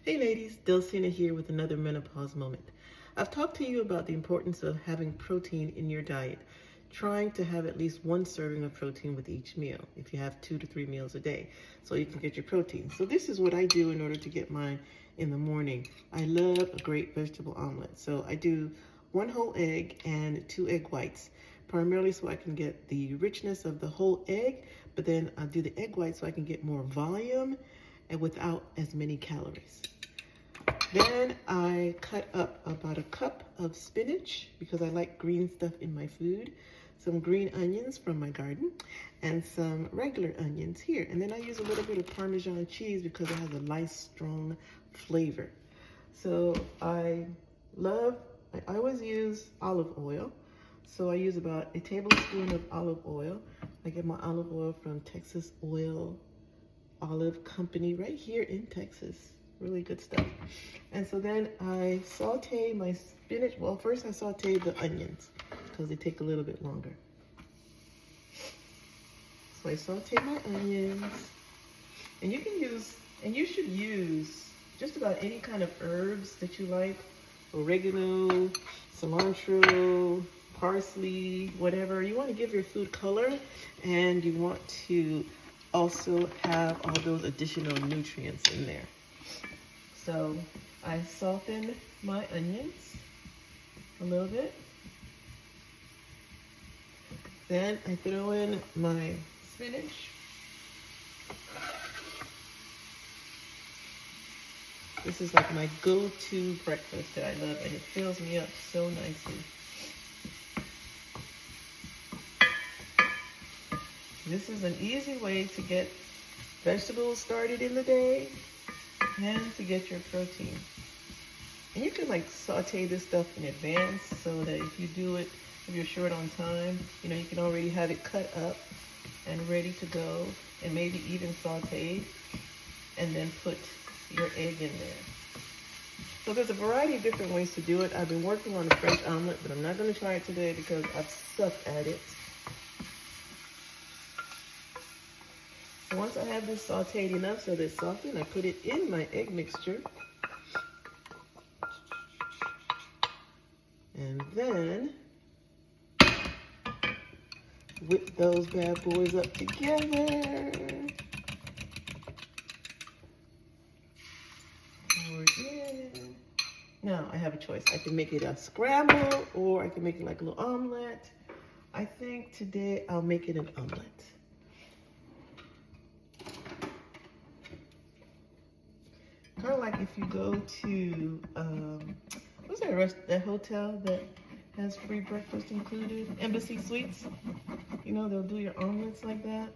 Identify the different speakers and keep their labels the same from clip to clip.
Speaker 1: Hey ladies, Dulcina here with another menopause moment. I've talked to you about the importance of having protein in your diet, trying to have at least one serving of protein with each meal, if you have 2 to 3 meals a day, so you can get your protein. So this is what I do in order to get mine in the morning. I love a great vegetable omelet. So I do 1 whole egg and 2 egg whites, primarily so I can get the richness of the whole egg, but then I do the egg whites so I can get more volume and without as many calories. Then I cut up about a cup of spinach because I like green stuff in my food, some green onions from my garden, and some regular onions here. And then I use a little bit of Parmesan cheese because it has a nice strong flavor. So I always use olive oil. So I use about a tablespoon of olive oil. I get my olive oil from Texas Oil Olive Company right here in Texas. Really good stuff. And so then I saute my spinach. Well, first I saute the onions because they take a little bit longer. So I saute my onions. And you can use, and you should use just about any kind of herbs that you like. Oregano, cilantro, parsley, whatever. You want to give your food color, and you want to also have all those additional nutrients in there. So I soften my onions a little bit. Then I throw in my spinach. This is like my go-to breakfast that I love, and it fills me up so nicely. This is an easy way to get vegetables started in the day and to get your protein. And you can like saute this stuff in advance so that if you do it, if you're short on time, you know, you can already have it cut up and ready to go, and maybe even sauteed, and then put your egg in there. So there's a variety of different ways to do it. I've been working on a French omelet, but I'm not going to try it today because I've sucked at it. So once I have this sauteed enough so that it's softened, I put it in my egg mixture. And then whip those bad boys up together. Pour it in. Now I have a choice. I can make it a scramble or I can make it like a little omelet. I think today I'll make it an omelet. Kind of like if you go to, what's that hotel that has free breakfast included? Embassy Suites. You know, they'll do your omelets like that.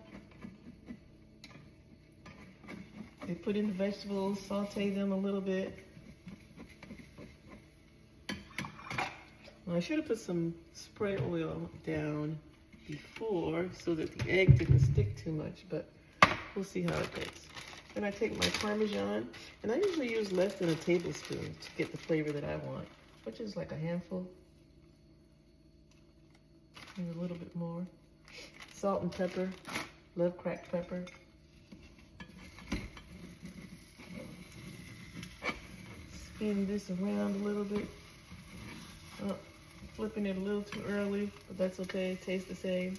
Speaker 1: They put in the vegetables, saute them a little bit. Well, I should have put some spray oil down before so that the egg didn't stick too much, but we'll see how it goes. Then I take my Parmesan, and I usually use less than a tablespoon to get the flavor that I want, which is like a handful. And a little bit more. Salt and pepper. Love cracked pepper. Spin this around a little bit. Oh, flipping it a little too early, but that's okay. It tastes the same.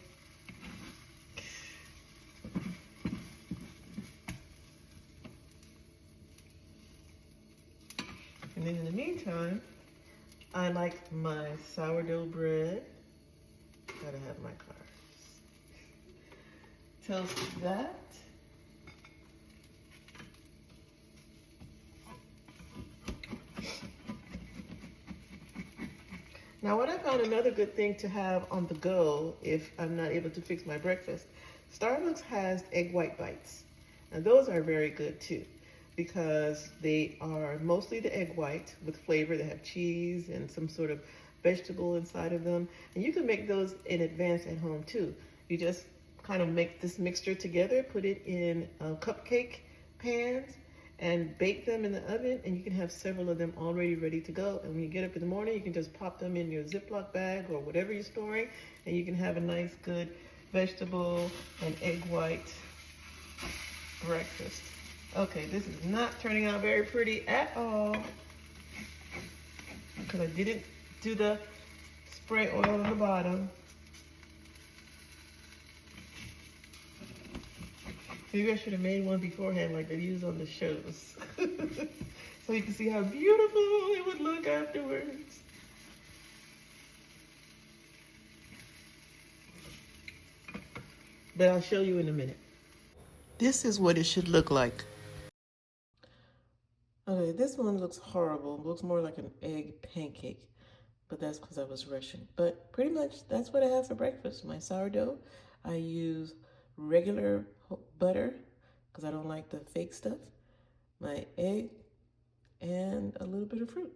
Speaker 1: And then in the meantime, I like my sourdough bread. Gotta have my carbs. Toast that. Now what I found another good thing to have on the go if I'm not able to fix my breakfast, Starbucks has egg white bites. Now those are very good too, because they are mostly the egg white with flavor. They have cheese and some sort of vegetable inside of them. And you can make those in advance at home too. You just kind of make this mixture together, put it in cupcake pans, and bake them in the oven, and you can have several of them already ready to go. And when you get up in the morning, you can just pop them in your Ziploc bag or whatever you're storing, and you can have a nice, good vegetable and egg white breakfast. Okay, this is not turning out very pretty at all because I didn't do the spray oil on the bottom. Maybe I should have made one beforehand like they use on the shows. So you can see how beautiful it would look afterwards. But I'll show you in a minute. This is what it should look like. Okay, this one looks horrible. It looks more like an egg pancake, but that's because I was rushing. But pretty much that's what I have for breakfast. My sourdough, I use regular butter because I don't like the fake stuff, my egg, and a little bit of fruit.